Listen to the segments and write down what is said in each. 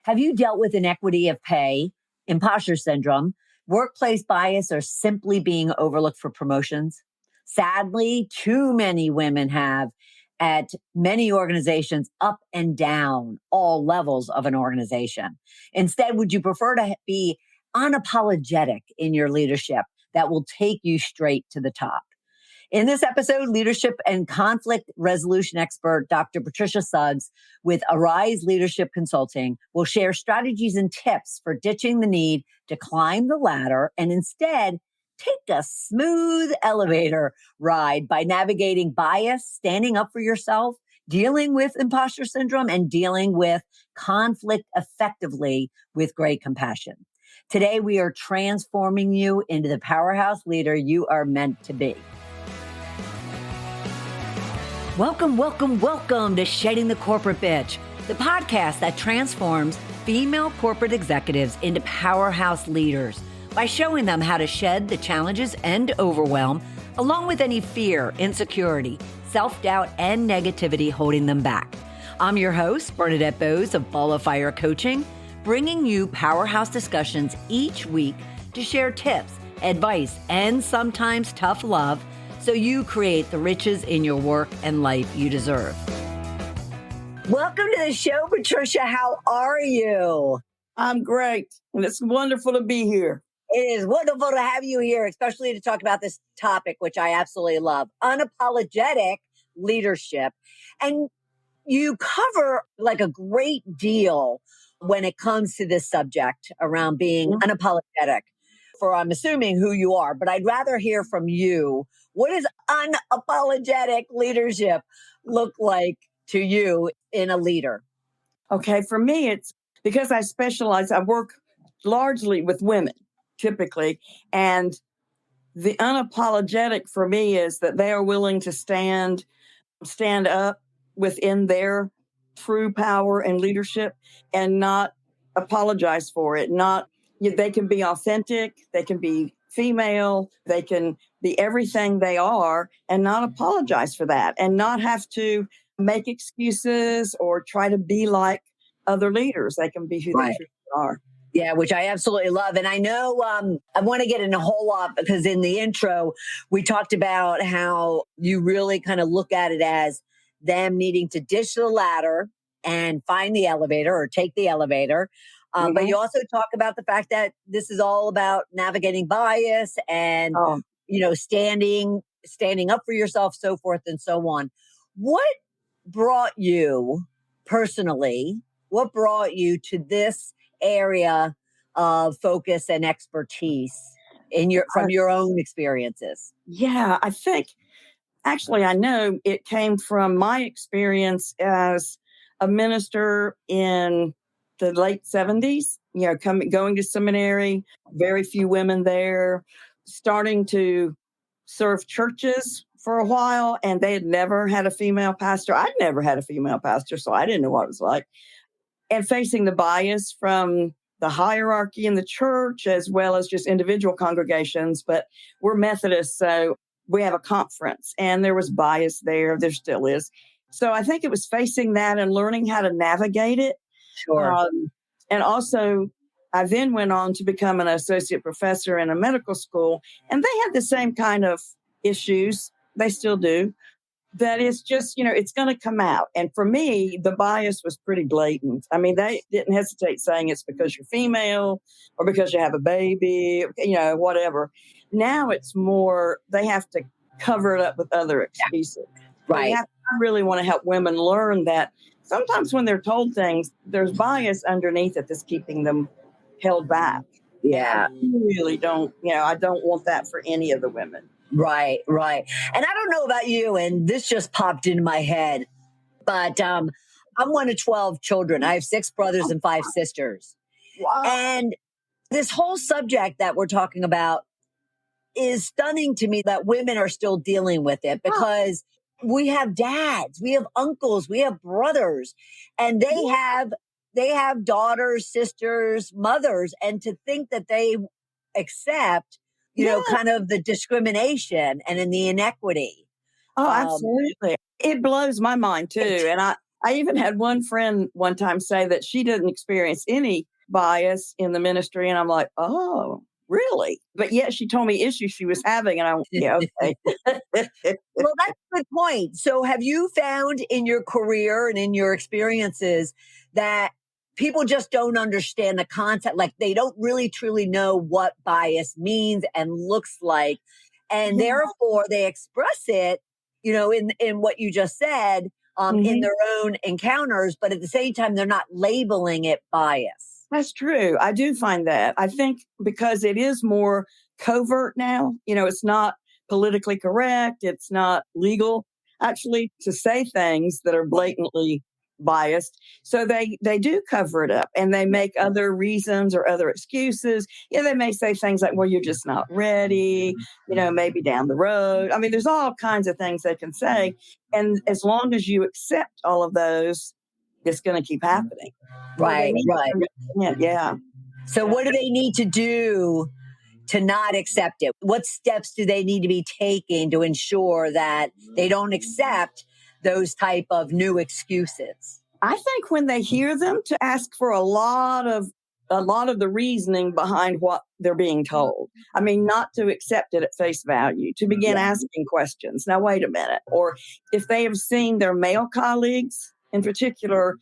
Have you dealt with inequity of pay, imposter syndrome, workplace bias, or simply being overlooked for promotions? Sadly, too many women have at many organizations up and down all levels of an organization. Instead, would you prefer to be unapologetic in your leadership that will take you straight to the top? In this episode, leadership and conflict resolution expert Dr. Patricia Suggs with Arise Leadership Consulting will share strategies and tips for ditching the need to climb the ladder and instead take a smooth elevator ride by navigating bias, standing up for yourself, dealing with imposter syndrome, and dealing with conflict effectively with great compassion. Today, we are transforming you into the powerhouse leader you are meant to be. Welcome to Shedding the Corporate Bitch, the podcast that transforms female corporate executives into powerhouse leaders by showing them how to shed the challenges and overwhelm, along with any fear, insecurity, self-doubt, and negativity holding them back. I'm your host, Bernadette Bose of Ball of Fire Coaching, bringing you powerhouse discussions each week to share tips, advice, and sometimes tough love so you create the riches in your work and life you deserve. Welcome to the show, Patricia. How are you? I'm great. And it's wonderful to be here. It is wonderful to have you here, especially to talk about this topic, which I absolutely love, unapologetic leadership. And you cover like a great deal when it comes to this subject around being unapologetic for, I'm assuming, who you are. But I'd rather hear from you. What does unapologetic leadership look like to you in a leader? Okay, for me, it's because I work largely with women, typically. And the unapologetic for me is that they are willing to stand up within their true power and leadership and not apologize for it. They can be authentic, they can be female, they can be everything they are and not apologize for that and not have to make excuses or try to be like other leaders. They can be who they truly are. Yeah, which I absolutely love. And I know I want to get in a whole lot because in the intro, we talked about how you really kind of look at it as them needing to ditch the ladder and find the elevator or take the elevator. But you also talk about the fact that this is all about navigating bias and, standing up for yourself, so forth and so on. What brought you personally, to this area of focus and expertise from your own experiences? Yeah, I know it came from my experience as a minister in the late 70s, going to seminary, very few women there, starting to serve churches for a while, and they had never had a female pastor. I'd never had a female pastor, so I didn't know what it was like. And facing the bias from the hierarchy in the church as well as just individual congregations. But we're Methodists, so we have a conference and there was bias there. There still is. So I think it was facing that and learning how to navigate it. Sure. And also, I then went on to become an associate professor in a medical school, and they had the same kind of issues. They still do. That is just, it's going to come out. And for me, the bias was pretty blatant. I mean, they didn't hesitate saying it's because you're female or because you have a baby, whatever. Now it's more, they have to cover it up with other excuses. Right. I really want to help women learn that sometimes when they're told things, there's bias underneath it that's keeping them held back. Yeah. And I really don't, I don't want that for any of the women. Right. And I don't know about you, and this just popped into my head, but I'm one of 12 children. I have 6 brothers and 5 sisters. Wow. And this whole subject that we're talking about is stunning to me that women are still dealing with it because we have dads, we have uncles, we have brothers, and they have daughters, sisters, mothers, and to think that they accept kind of the discrimination and in the inequity. Oh, absolutely. It blows my mind too. And I even had one friend one time say that she didn't experience any bias in the ministry. And I'm like, oh, really? But yet she told me issues she was having. And I went, yeah, okay. Well, that's a good point. So, have you found in your career and in your experiences that people just don't understand the concept? Like, they don't really truly know what bias means and looks like. And Yeah. therefore, they express it, in what you just said, in Mhm. their own encounters. But at the same time, they're not labeling it bias. That's true. I do find that. I think because it is more covert now, it's not politically correct, it's not legal actually to say things that are blatantly biased. So they do cover it up and they make other reasons or other excuses. Yeah, they may say things like, well, you're just not ready, maybe down the road. I mean, there's all kinds of things they can say. And as long as you accept all of those, it's going to keep happening. So they Right, need right. to understand, yeah. So, what do they need to do to not accept it? What steps do they need to be taking to ensure that they don't accept those type of new excuses? I think when they hear them, to ask for a lot of the reasoning behind what they're being told. I mean, not to accept it at face value, to begin Yeah. asking questions. Now, wait a minute. Or if they have seen their male colleagues in particular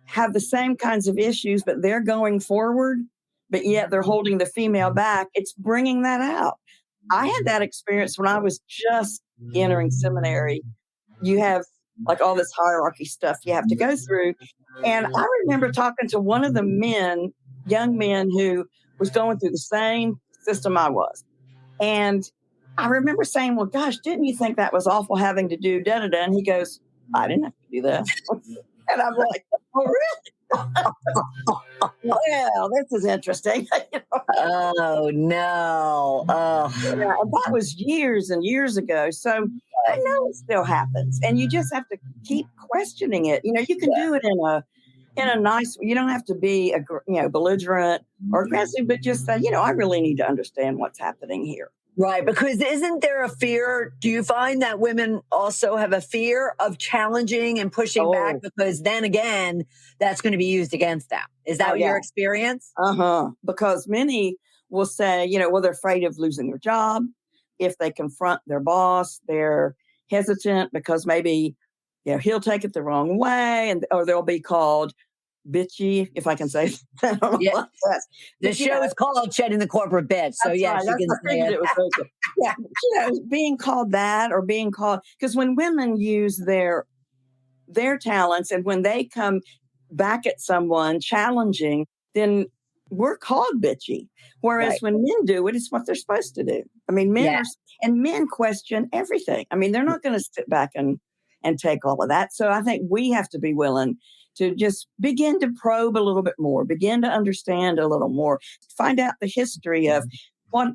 have the same kinds of issues, but they're going forward, but yet they're holding the female back, it's bringing that out. I had that experience when I was just entering seminary. You have like all this hierarchy stuff you have to go through. And I remember talking to one of the men, young men who was going through the same system I was. And I remember saying, well, gosh, didn't you think that was awful having to do da da da? And he goes, I didn't have to do that. And I'm like, oh, really? Well, this is interesting. Oh no. Oh, Yeah, and that was years and years ago. So I know it still happens, and you just have to keep questioning it. You can do it in a nice. You don't have to be belligerent or aggressive, but just say, I really need to understand what's happening here. right. Because isn't there a fear? Do you find that women also have a fear of challenging and pushing back? Oh, Because then again, that's going to be used against them. Is oh that yeah, your experience? because many will say, well, they're afraid of losing their job if they confront their boss. They're hesitant because maybe he'll take it the wrong way, or they'll be called bitchy, if I can say that. I don't know Yeah. what that's. The But show is called Shedding the Corporate Bitch. So that's yes, right. you That's, can I say figured it. it was very good. Yeah, being called that or being called, because when women use their talents and when they come back at someone challenging, then we're called bitchy. Whereas Right. when men do it, it's what they're supposed to do. I mean, Yeah. men question everything. I mean, they're not going to sit back and take all of that. So I think we have to be willing to just begin to probe a little bit more, begin to understand a little more, find out the history of what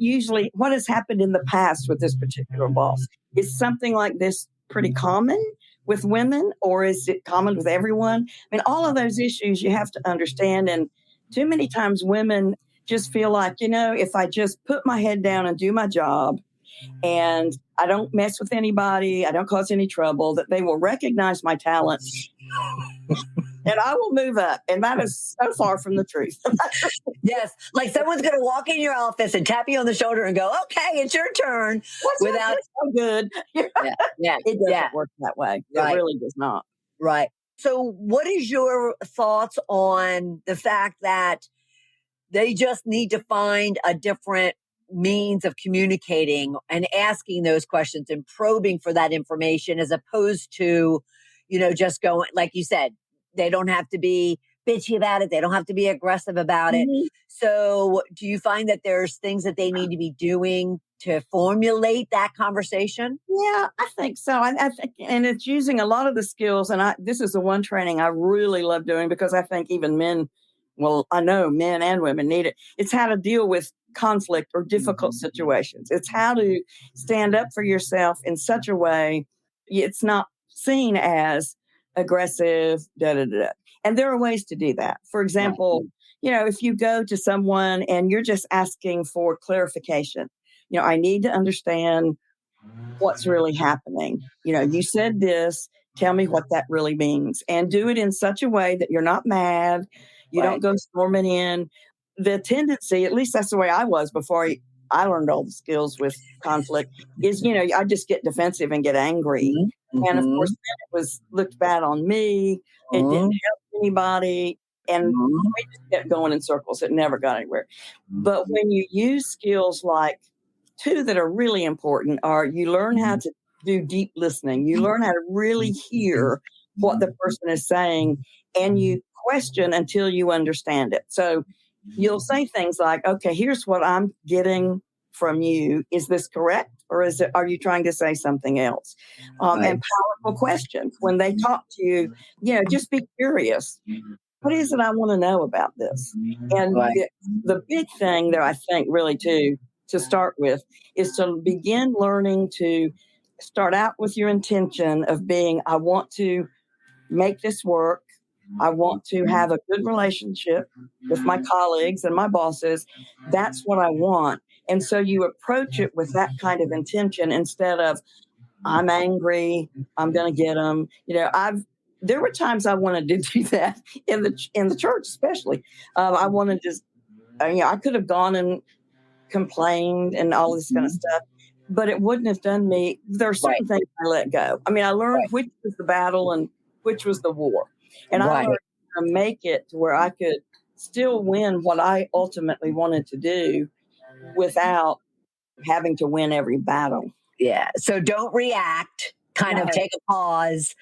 has happened in the past with this particular boss. Is something like this pretty common with women, or is it common with everyone? I mean, all of those issues you have to understand. And too many times women just feel like, if I just put my head down and do my job and I don't mess with anybody, I don't cause any trouble, that they will recognize my talents and I will move up. And that is so far from the truth. Yes. Like someone's going to walk in your office and tap you on the shoulder and go, okay, it's your turn. Without, That's so good. yeah, yeah, It yeah, doesn't work that way. It right, really does not. right. So, what is your thoughts on the fact that they just need to find a different means of communicating and asking those questions and probing for that information as opposed to, just going, like you said, they don't have to be bitchy about it. They don't have to be aggressive about it. Mhm. So, do you find that there's things that they need to be doing to formulate that conversation? Yeah, I think so. I think, and it's using a lot of the skills. And this is the one training I really love doing because I think even men, well, I know men and women need it. It's how to deal with conflict or difficult situations. It's how to stand up for yourself in such a way it's not seen as aggressive. Da da da. And there are ways to do that. For Right. example, if you go to someone and you're just asking for clarification, I need to understand what's really happening. You said this, Tell me what that really means, and do it in such a way that you're not mad. You don't go storming in. The tendency, at least that's the way I was before I learned all the skills with conflict, is, I just get defensive and get angry. Mm-hmm. And of course, then it was looked bad on me. It didn't help anybody. And we just kept going in circles. It never got anywhere. But when you use skills like two that are really important are you learn how to do deep listening. You learn how to really hear what the person is saying, and you question until you understand it. So you'll say things like, okay, here's what I'm getting from you. Is this correct? Or are you trying to say something else? And powerful questions. When they talk to you, just be curious. What is it I want to know about this? And the big thing that I think really to start with is to begin learning to start out with your intention of being, I want to make this work. I want to have a good relationship with my colleagues and my bosses. That's what I want. And so you approach it with that kind of intention instead of, I'm angry, I'm going to get them. There were times I wanted to do that in the church, especially. I wanted to, I could have gone and complained and all this kind of stuff, but it wouldn't have done me. There are certain things I let go. I mean, I learned which was the battle and which was the war. And I learned how to make it to where I could still win what I ultimately wanted to do without having to win every battle. Yeah. So don't react, kind of take a pause.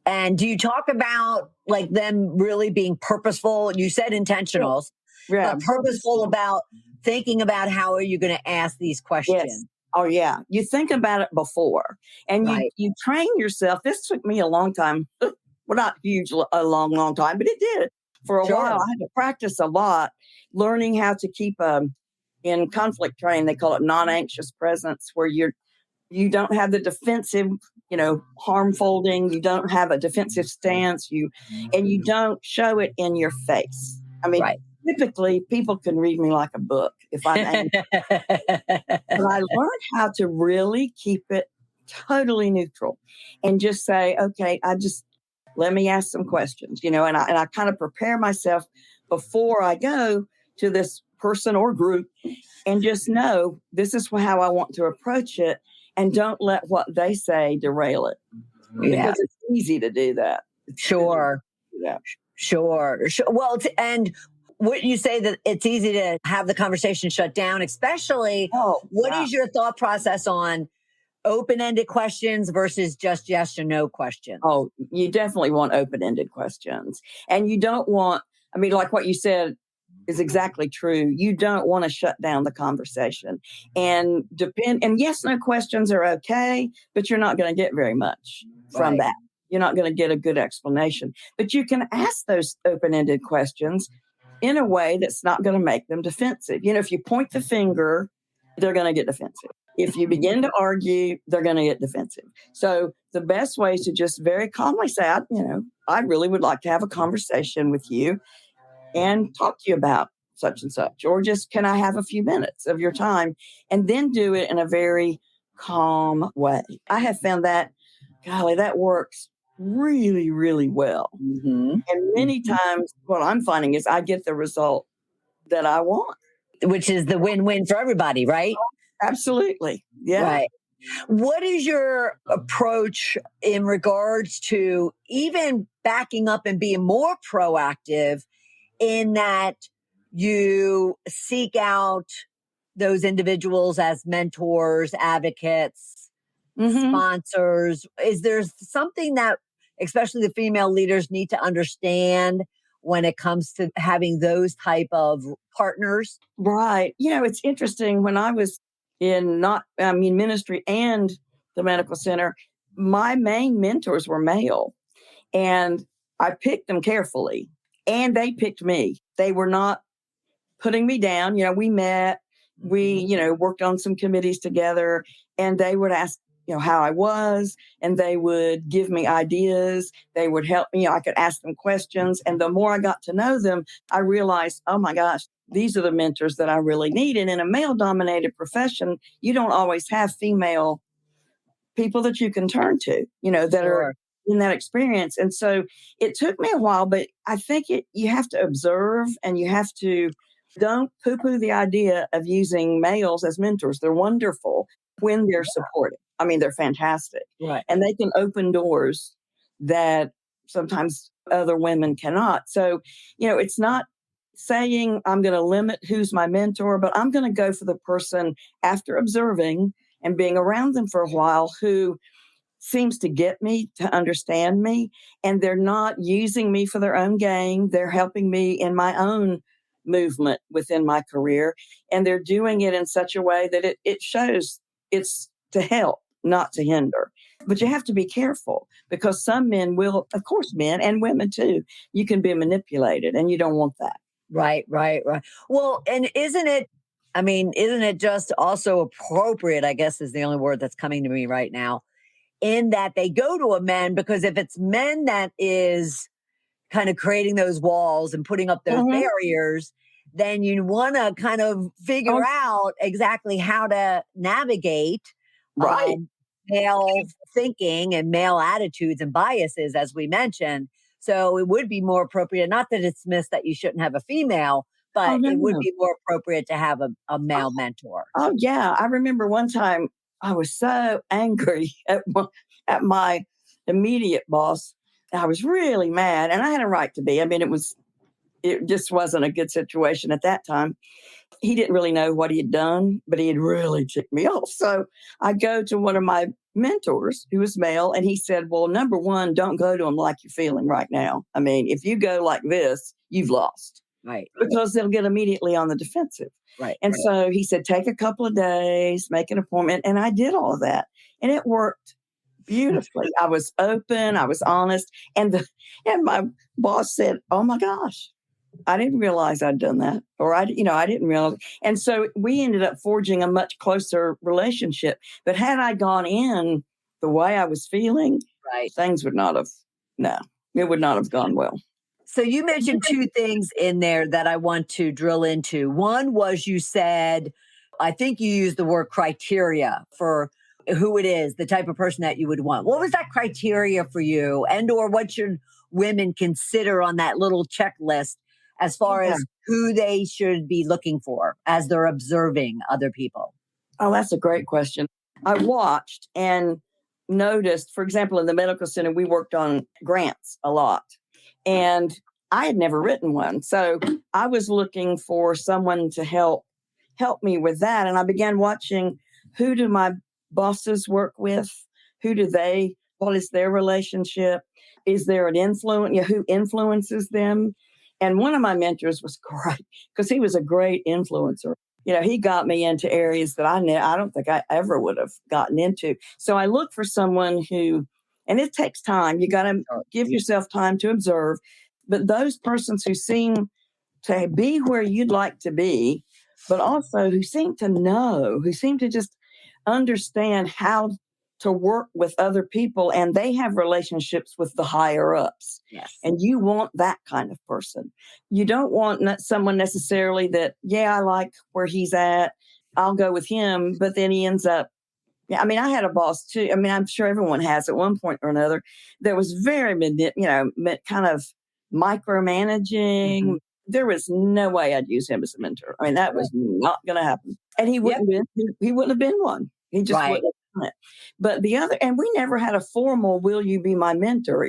And do you talk about like them really being purposeful? You said intentional, but purposeful about thinking about how are you going to ask these questions? Yes. Oh, yeah. You think about it before and you train yourself. This took me a long time. Well, not a long time, but it did. For a while, I had to practice a lot, learning how to keep in conflict training, they call it non-anxious presence, where you don't have the defensive, harm folding. You don't have a defensive stance. And you don't show it in your face. I mean, typically people can read me like a book if I'm angry. But I learned how to really keep it totally neutral and just say, okay, let me ask some questions, and I kind of prepare myself before I go to this person or group and just know this is how I want to approach it. And don't let what they say derail it. Because it's easy to do that. Sure. Well, and what you say that it's easy to have the conversation shut down, especially what is your thought process on open-ended questions versus just yes or no questions? Oh, you definitely want open-ended questions. And you don't want, like what you said is exactly true. You don't want to shut down the conversation. And yes, no questions are okay, but you're not going to get very much from that. You're not going to get a good explanation. But you can ask those open-ended questions in a way that's not going to make them defensive. If you point the finger, they're going to get defensive. If you begin to argue, they're going to get defensive. So the best way is to just very calmly say, I really would like to have a conversation with you and talk to you about such and such, or just, can I have a few minutes of your time? And then do it in a very calm way. I have found that, golly, that works really, really well. And many times what I'm finding is I get the result that I want. Which is the win-win for everybody, right? Absolutely. Yeah. Right. What is your approach in regards to even backing up and being more proactive in that you seek out those individuals as mentors, advocates, sponsors? Is there something that especially the female leaders need to understand when it comes to having those type of partners? Right. It's interesting. When I was in ministry and the medical center, my main mentors were male, and I picked them carefully, and they picked me. They were not putting me down. We met, we, worked on some committees together, and they would ask, how I was, and they would give me ideas. They would help me. I could ask them questions. And the more I got to know them, I realized, oh my gosh, these are the mentors that I really need. And in a male dominated profession, you don't always have female people that you can turn to, that are in that experience. And so it took me a while, but I think you have to observe and you have to don't poo poo the idea of using males as mentors. They're wonderful when they're supportive. I mean, they're fantastic. Right. And they can open doors that sometimes other women cannot. So, it's not saying I'm going to limit who's my mentor, but I'm going to go for the person after observing and being around them for a while who seems to get me, to understand me, and they're not using me for their own gain. They're helping me in my own movement within my career, and they're doing it in such a way that it shows it's to help, not to hinder. But you have to be careful because some men will, of course, men and women too, you can be manipulated, and you don't want that. Right, right, right. Well, and isn't it just also appropriate, I guess is the only word that's coming to me right now, in that they go to a man, because if it's men that is kind of creating those walls and putting up those Mhm. barriers, then you want to kind of figure Oh, out exactly how to navigate right. um, male thinking and male attitudes and biases, as we mentioned. So it would be more appropriate, not that it's missed that you shouldn't have a female, Oh, but no, it would no. be more appropriate to have a male mentor. Oh, yeah. I remember one time I was so angry at my immediate boss. I was really mad, and I had a right to be. I mean, it just wasn't a good situation at that time. He didn't really know what he had done, but he had really ticked me off. So I go to one of my mentors who was male, and he said, "Well, number one, don't go to him like you're feeling right now. I mean, if you go like this, you've lost Right, because they'll get immediately on the defensive." right. And so he said, "Take a couple of days, make an appointment." And I did all of that. And it worked beautifully. I was open, I was honest. And my boss said, "Oh my gosh, I didn't realize I'd done that." Or I didn't realize. And so we ended up forging a much closer relationship. But had I gone in the way I was feeling, Right. things would not have, no, it would not have gone well. So you mentioned two things in there that I want to drill into. One was you said, I think you used the word criteria for who it is, the type of person that you would want. What was that criteria for you? And or what should women consider on that little checklist as far Yeah. as who they should be looking for as they're observing other people? Oh, that's a great question. I watched and noticed, for example, in the medical center, we worked on grants a lot. And I had never written one. So I was looking for someone to help me with that. And I began watching, who do my bosses work with? What is their relationship? Is there an influence? Who influences them? And one of my mentors was great because he was a great influencer. He got me into areas that I don't think I ever would have gotten into. So I look for someone who, and it takes time. You got to give yourself time to observe. But those persons who seem to be where you'd like to be, but also who seem to know, who seem to just understand how to work with other people, and they have relationships with the higher ups. Yes. And you want that kind of person. You don't want someone necessarily that, yeah, I like where he's at, I'll go with him, but then he ends up, yeah, I mean, I had a boss too. I mean, I'm sure everyone has at one point or another that was very, kind of micromanaging. Mhm. There was no way I'd use him as a mentor. I mean, that Right. was not going to happen. And Yep. he wouldn't have been one. He just Right. wouldn't have done it. But and we never had a formal, will you be my mentor?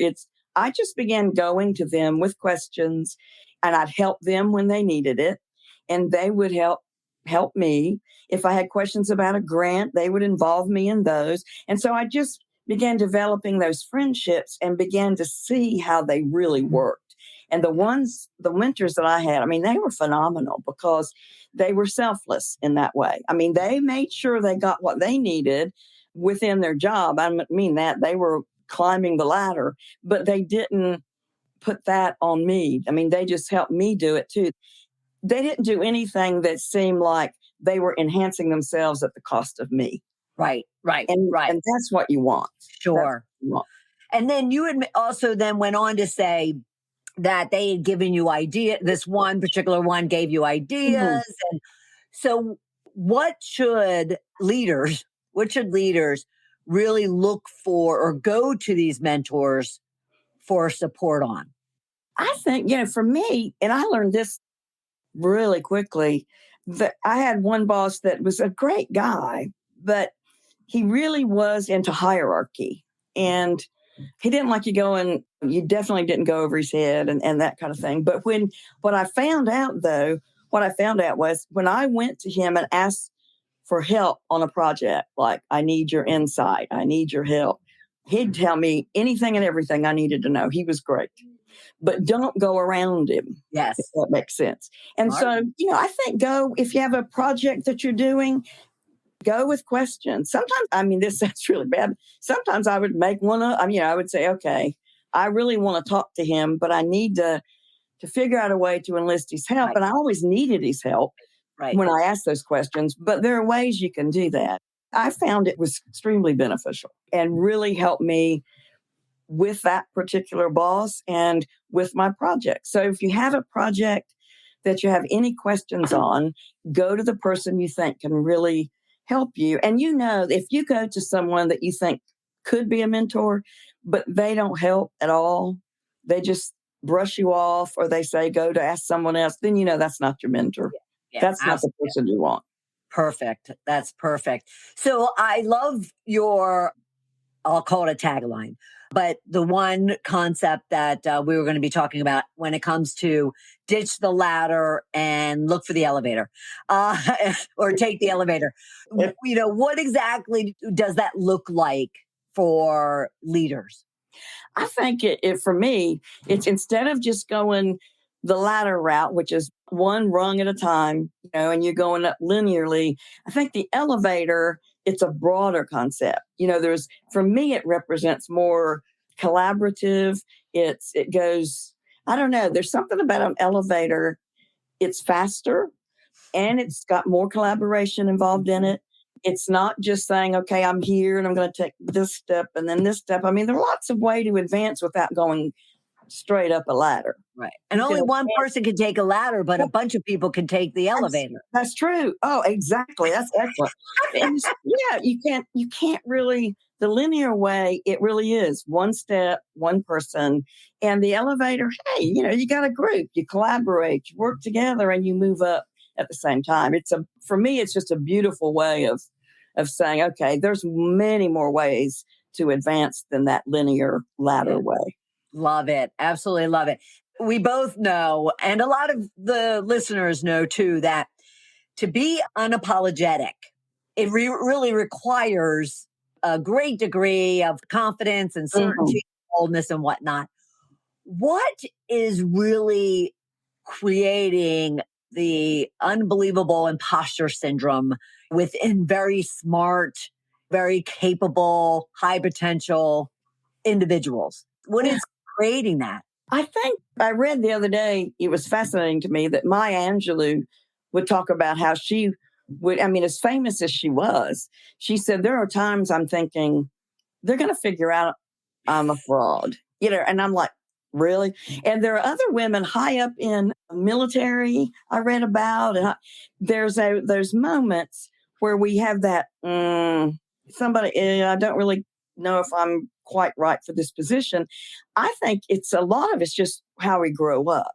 I just began going to them with questions, and I'd help them when they needed it. And they would help me. If I had questions about a grant, they would involve me in those. And so I just began developing those friendships and began to see how they really worked. And the mentors that I had, I mean, they were phenomenal because they were selfless in that way. I mean, they made sure they got what they needed within their job. I mean that they were climbing the ladder, but they didn't put that on me. I mean, they just helped me do it too. They didn't do anything that seemed like they were enhancing themselves at the cost of me. Right. Right. And Right. that's what you want. That's Sure. what you want. And then you had also then went on to say that they had given you this one particular one gave you Mhm. ideas. And so what should leaders really look for or go to these mentors for support on? I think, for me, and I learned this really quickly, that I had one boss that was a great guy, but he really was into hierarchy. And he didn't like you going, you definitely didn't go over his head and that kind of thing. But what I found out though, what I found out was when I went to him and asked for help on a project, like, I need your insight, I need your help, he'd tell me anything and everything I needed to know. He was great. But don't go around him, if Yes. that makes sense. And Smart. so, I think if you have a project that you're doing, go with questions. Sometimes, this sounds really bad. Sometimes I would make one up. I would say, okay, I really want to talk to him, but I need to figure out a way to enlist his help. Right. And I always needed his help Right. when I asked those questions, but there are ways you can do that. I found it was extremely beneficial and really helped me with that particular boss and with my project. So if you have a project that you have any questions on, go to the person you think can really help you. And if you go to someone that you think could be a mentor, but they don't help at all, they just brush you off or they say, go to ask someone else, then that's not your mentor. Yeah, That's not the absolutely. person you want. Perfect. That's perfect. So I love your, I'll call it a tagline, but the one concept that we were going to be talking about when it comes to ditch the ladder and look for the elevator, uh, or take the elevator. What exactly does that look like for leaders? I think it for me, it's instead of just going the ladder route, which is one rung at a time, and you're going up linearly. I think the elevator, it's a broader concept. For me, it represents more collaborative. It goes, I don't know, there's something about an elevator. It's faster and it's got more collaboration involved in it. It's not just saying, okay, I'm here and I'm going to take this step and then this step. There are lots of ways to advance without going straight up a ladder. Right. And You can only one advance. person can take a ladder, but a bunch of people can take the That's, elevator. that's true. Oh, exactly. That's excellent. And yeah, you can't really, the linear way, it really is one step, one person. And the elevator, hey, you got a group, you collaborate, you work together and you move up at the same time. For me, it's just a beautiful way of saying, okay, there's many more ways to advance than that linear ladder way. Love it. Absolutely love it. We both know, and a lot of the listeners know too, that to be unapologetic, it really requires a great degree of confidence and Mhm. certainty, boldness, and whatnot. What is really creating the unbelievable imposter syndrome within very smart, very capable, high potential individuals? What is creating that? I think I read the other day, it was fascinating to me that Maya Angelou would talk about how she would, as famous as she was, she said, there are times I'm thinking, they're going to figure out I'm a fraud, and I'm like, really? And there are other women high up in military I read about, and there's moments where we have that somebody I don't really know if I'm quite right for this position. I think it's a lot of it's just how we grow up.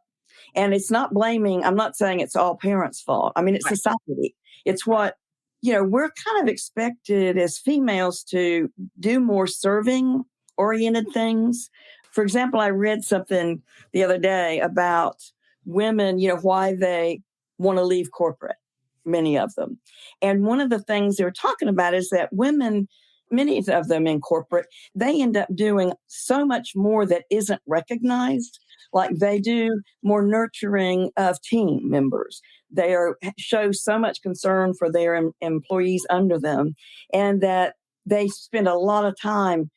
And it's not blaming, I'm not saying it's all parents' fault. It's Right. society. It's what, we're kind of expected as females to do more serving oriented things. For example, I read something the other day about women, why they want to leave corporate, many of them. And one of the things they were talking about is that women, many of them in corporate, they end up doing so much more that isn't recognized. Like they do more nurturing of team members. They show so much concern for their employees under them, and that they spend a lot of time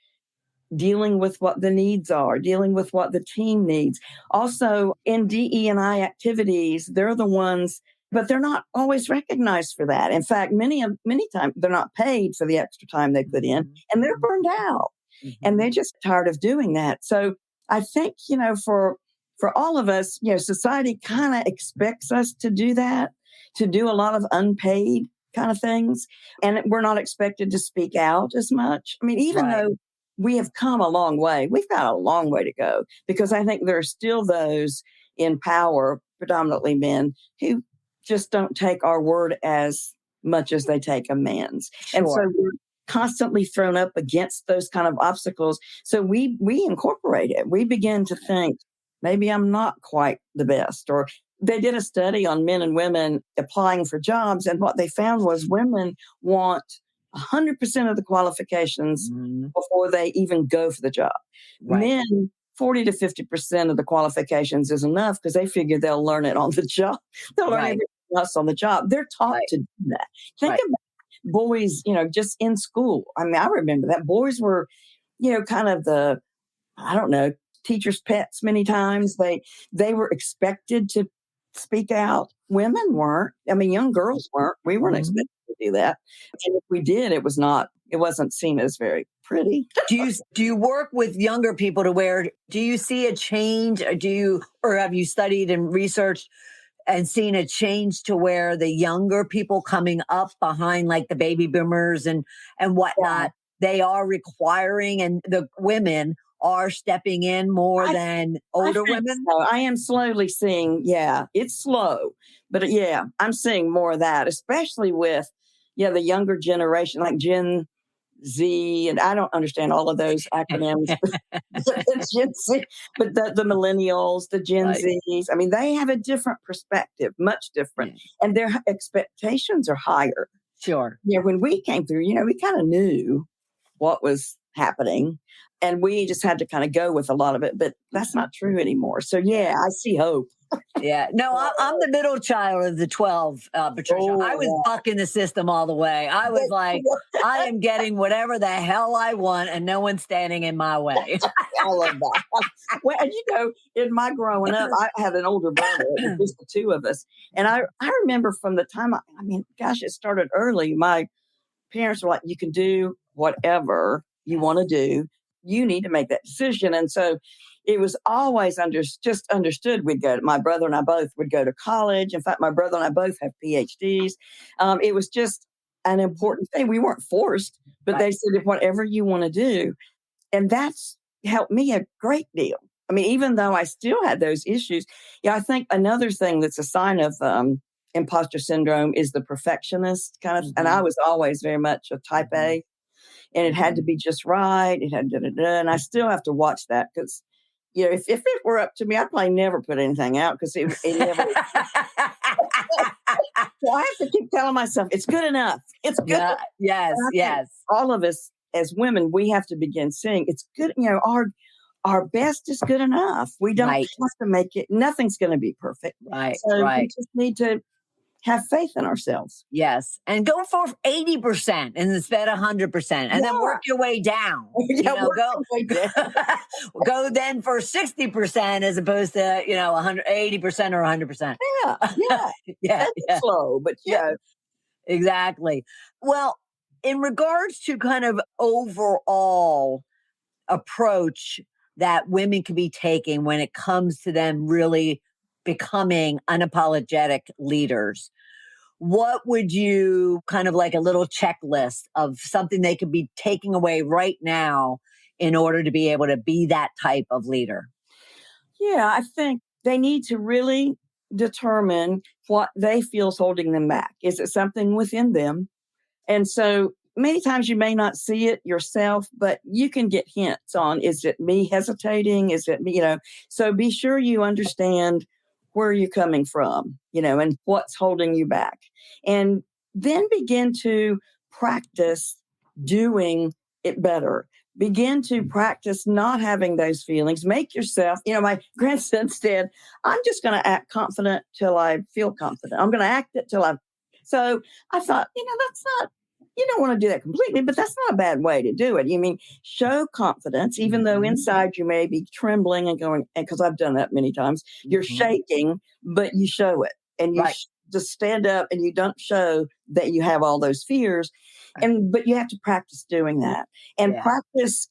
dealing with what the needs are, dealing with what the team needs. Also, in DE&I activities, they're the ones, but they're not always recognized for that. In fact, many times they're not paid for the extra time they put in, and they're burned out, and they're just tired of doing that. So I think, for all of us, society kind of expects us to do that, to do a lot of unpaid kind of things. And we're not expected to speak out as much. I mean, even Right. though we have come a long way, we've got a long way to go because I think there are still those in power, predominantly men, who just don't take our word as much as they take a man's. And so Sure. we're constantly thrown up against those kind of obstacles. So we incorporate it. We begin to think, maybe I'm not quite the best. Or they did a study on men and women applying for jobs, and what they found was women want 100% of the qualifications Mhm. before they even go for the job. Right. Men, 40 to 50% of the qualifications is enough because they figure they'll learn it on the job. They'll learn Right. everything else on the job. They're taught Right. to do that. Think Right. about boys, just in school. I mean, I remember that boys were, kind of the, I don't know, teachers' pets many times. They were expected to speak out. Women weren't. I mean, young girls weren't. We weren't Mhm. expected to do that. And if we did, it wasn't seen as very pretty. Do you work with younger people to where do you see a change? Or have you studied and researched and seen a change to where the younger people coming up behind like the baby boomers and Yeah. whatnot, they are requiring and the women are stepping in more I than I older think women? so. I am slowly seeing, yeah, it's slow, but yeah, I'm seeing more of that, especially with, the younger generation, like Gen Z, and I don't understand all of those acronyms, but the Gen Z, but the millennials, the Gen Right. Zs, I mean, they have a different perspective, much different, Yeah. and their expectations are higher. Sure. Yeah, when we came through, we kind of knew what was happening. And we just had to kind of go with a lot of it, but that's not true anymore. So yeah, I see hope. Yeah. No, I'm the middle child of the 12, Patricia. I was Oh, bucking the system all the way. I was like, yeah. I am getting whatever the hell I want and no one's standing in my way. I love that. Well, and in my growing up, I had an older brother. It was just the two of us. And I remember from the time, I mean, gosh, it started early. My parents were like, you can do whatever you want to do. You need to make that decision. And so it was always just understood my brother and I both would go to college. In fact, my brother and I both have PhDs. It was just an important thing. We weren't forced, but Right. they said, if whatever you want to do. And that's helped me a great deal. I mean, even though I still had those issues, I think another thing that's a sign of imposter syndrome is the perfectionist kind of, and I Mhm. was always very much a type Mhm. A, and it had to Mhm. be just right. It had and I still have to watch that because, if it were up to me, I'd probably never put anything out because it never. So I have to keep telling myself it's good enough. It's good. Yeah. Yes. And I think Yes. all of us as women, we have to begin saying it's good. Our best is good enough. We don't Right. have to make it. Nothing's going to be perfect. Right. So we Right. just need to have faith in ourselves. Yes. And go for 80% instead of 100% and then Yeah. work your way down. Yeah. Work Go your way down. go then for 60% as opposed to, 180% or 100%. Yeah. Yeah. Yeah. Take it Yeah. slow, but Yeah. Exactly. Well, in regards to kind of overall approach that women can be taking when it comes to them really becoming unapologetic leaders, what would you kind of like a little checklist of something they could be taking away right now in order to be able to be that type of leader? Yeah. I think they need to really determine what they feel is holding them back. Is it something within them? And so many times you may not see it yourself, but you can get hints on, is it me hesitating? Is it me, So be sure you understand where you're coming from, and what's holding you back. And then begin to practice doing it better. Begin to practice not having those feelings. Make yourself, my grandson said, I'm just going to act confident till I feel confident. I'm going to act it till I. So I thought, that's not, you don't want to do that completely, but that's not a bad way to do it. You mean show confidence, even though Mhm. inside you may be trembling and going, and because I've done that many times, you're Mhm. shaking, but you show it and you Right. just stand up and you don't show that you have all those fears. But you have to practice doing that and Yeah. practice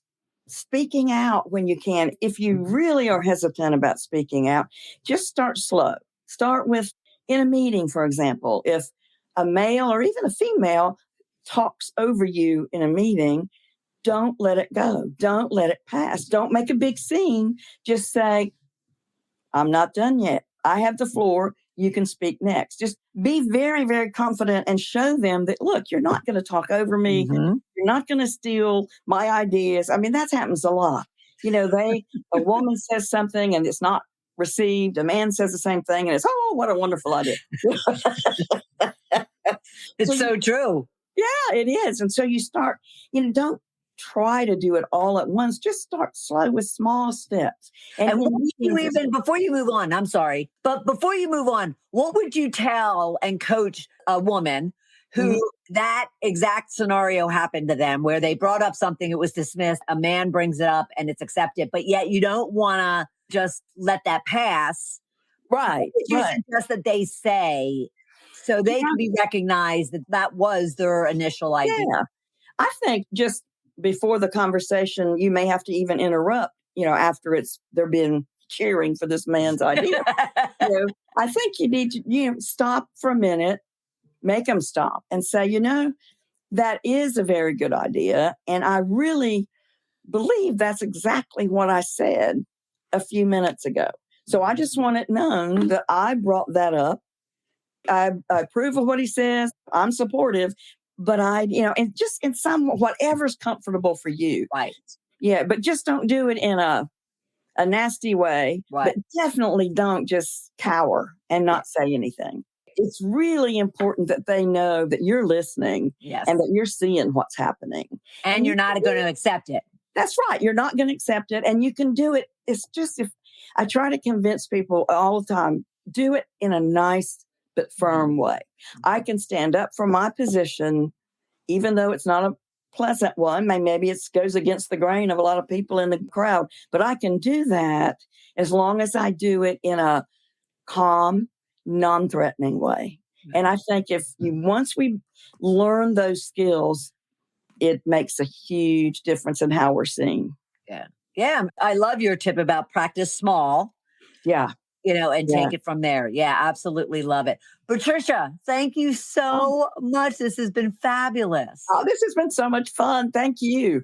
speaking out when you can. If you really are hesitant about speaking out, just start slow. Start with in a meeting, for example, if a male or even a female talks over you in a meeting, don't let it go. Don't let it pass. Don't make a big scene. Just say, I'm not done yet. I have the floor. You can speak next. Just be very, very confident and show them that, look, you're not going to talk over me. Mm-hmm. You're not going to steal my ideas. I mean, that happens a lot. A woman says something and it's not received. A man says the same thing and it's, oh, what a wonderful idea. It's so true. Yeah, it is. And so you start, don't try to do it all at once. Just start slow with small steps. And before you move on, I'm sorry, but before you move on, what would you tell and coach a woman who that exact scenario happened to them where they brought up something, it was dismissed, a man brings it up and it's accepted, but yet you don't want to just let that pass. Right. What would you suggest that they say so they can be recognized that that was their initial idea? Yeah. I think just before the conversation, you may have to even interrupt, after they're been cheering for this man's idea. I think you need to, stop for a minute, make them stop and say, that is a very good idea. And I really believe that's exactly what I said a few minutes ago. So I just want it known that I brought that up. I approve of what he says. I'm supportive, but and just in whatever's comfortable for you. Right. Yeah. But just don't do it in a nasty way, right. But definitely don't just cower and not say anything. It's really important that they know that you're listening and that you're seeing what's happening. And you're not going to accept it. That's right. You're not going to accept it. And you can do it. It's just if I try to convince people all the time, do it in a nice but firm way. I can stand up for my position, even though it's not a pleasant one. Maybe it goes against the grain of a lot of people in the crowd, but I can do that as long as I do it in a calm, non-threatening way. And I think once we learn those skills, it makes a huge difference in how we're seen. Yeah. Yeah. I love your tip about practice small. Yeah. And take it from there. Yeah, absolutely love it. Patricia, thank you so much. This has been fabulous. Oh, this has been so much fun. Thank you.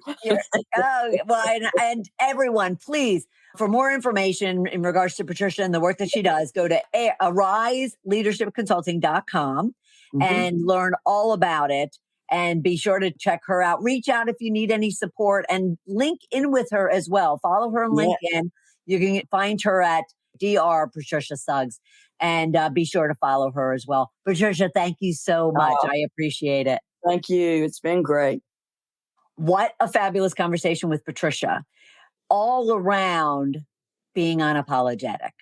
And everyone, please, for more information in regards to Patricia and the work that she does, go to ariseleadershipconsulting.com and learn all about it. And be sure to check her out. Reach out if you need any support and link in with her as well. Follow her on LinkedIn. You can find her at Dr. Patricia Suggs, and be sure to follow her as well. Patricia, thank you so much. I appreciate it. Thank you. It's been great. What a fabulous conversation with Patricia. All around being unapologetic,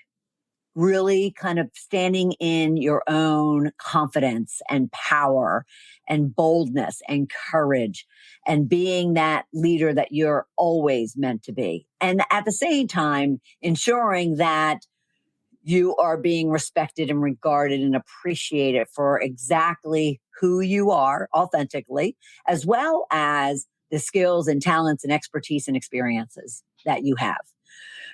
really kind of standing in your own confidence and power and boldness and courage and being that leader that you're always meant to be. And at the same time, ensuring that you are being respected and regarded and appreciated for exactly who you are authentically, as well as the skills and talents and expertise and experiences that you have.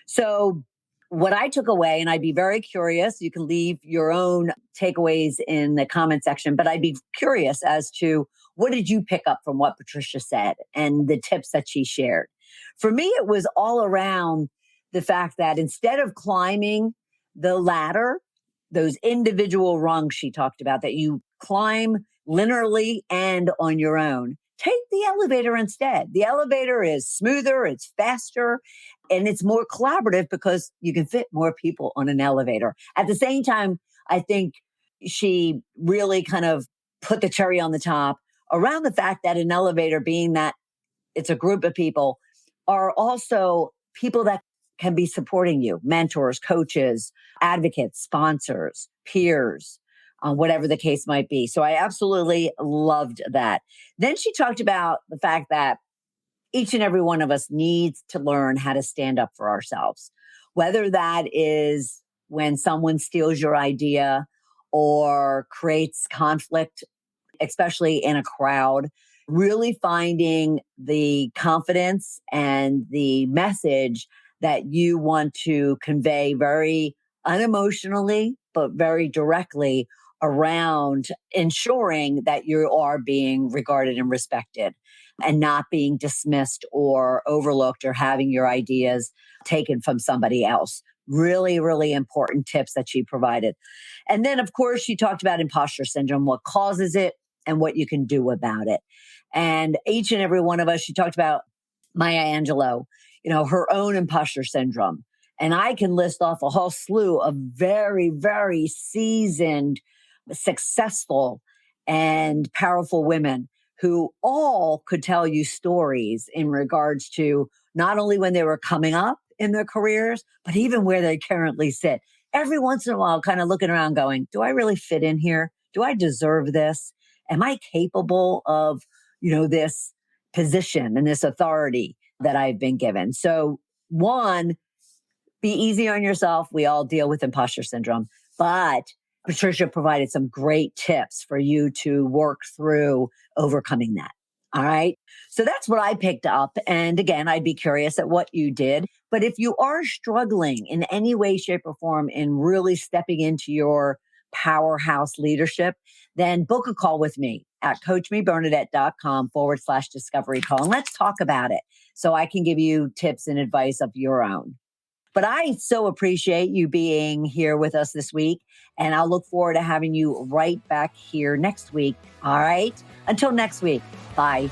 So what I took away, and I'd be very curious, you can leave your own takeaways in the comment section, but I'd be curious as to what did you pick up from what Patricia said and the tips that she shared? For me, it was all around the fact that instead of climbing the ladder, those individual rungs she talked about that you climb linearly and on your own, take the elevator instead. The elevator is smoother, it's faster, and it's more collaborative because you can fit more people on an elevator. At the same time, I think she really kind of put the cherry on the top around the fact that an elevator, being that it's a group of people, are also people that can be supporting you, mentors, coaches, advocates, sponsors, peers, whatever the case might be. So I absolutely loved that. Then she talked about the fact that each and every one of us needs to learn how to stand up for ourselves, whether that is when someone steals your idea or creates conflict, especially in a crowd. Really finding the confidence and the message that you want to convey very unemotionally, but very directly around ensuring that you are being regarded and respected and not being dismissed or overlooked or having your ideas taken from somebody else. Really, really important tips that she provided. And then, of course, she talked about imposter syndrome, what causes it and what you can do about it. And each and every one of us, she talked about Maya Angelou, her own imposter syndrome. And I can list off a whole slew of very, very seasoned, successful, and powerful women who all could tell you stories in regards to not only when they were coming up in their careers, but even where they currently sit. Every once in a while, kind of looking around going, do I really fit in here? Do I deserve this? Am I capable of, this position and this authority that I've been given? So, one, be easy on yourself. We all deal with imposter syndrome, but Patricia provided some great tips for you to work through overcoming that. All right. So that's what I picked up. And again, I'd be curious at what you did. But if you are struggling in any way, shape, or form in really stepping into your powerhouse leadership, then book a call with me at coachmebernadette.com/discovery call. And let's talk about it so I can give you tips and advice of your own. But I so appreciate you being here with us this week. And I'll look forward to having you right back here next week. All right. Until next week. Bye.